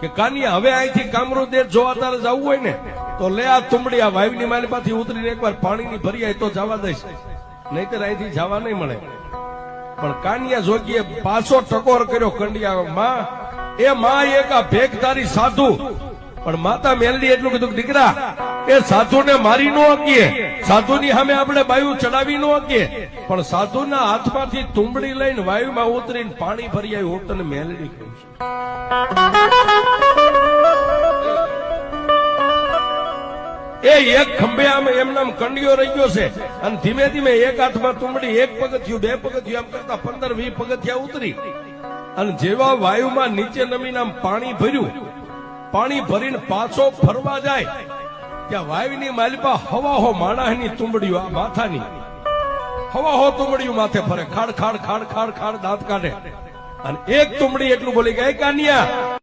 કે કાનિયા હવે અહીંથી કામરૂદેશ જોવા તારે જવું હોય ને તો લે આ તુંબડી આ વાયુની માલિપાથી ઉતરીને એકવાર પાણીની ભરી આય તો જવા દઈશ, નહીતર અહીંથી જવા નહીં મળે. પણ કાનિયા જોગીએ પાછો ટકોર કર્યો કંડિયા માં, એ માં એક આ ભેખધારી સાધુ. પણ માતા મેલડી એટલું કીધું કે દીકરા એ સાધુને મારી ન શકીએ, સાધુની સામે આપણે બાયું ચડાવી ન શકીએ, પણ સાધુના હાથમાંથી તુંબડી લઈને વાયુમાં ઉતરીને પાણી ભરી આવી. હું તને મેલડી કહું છું, એ એક ખંભે આમ એમનામ કંડિયો રહી ગયો છે અને ધીમે ધીમે એક હાથમાં તુંબડી, એક પગથિયું, બે પગથિયું, આમ કરતા 15-20 પગથિયા ઉતરી અને જેવા વાયુમાં નીચે નમીને આમ પાણી ભર્યું, પાણી ભરીને પાછો ફરવા જાય ત્યાં વાયુની માલિપા હવાહો માણસની તુંબડીઓ, આ માથાની હવાહો તુંબડીઓ માથે ફરે, ખાડ ખાડ ખાડ ખાડ ખાડ દાંત કાઢે અને એક તુંબડી એટલું બોલી કે કાનિયા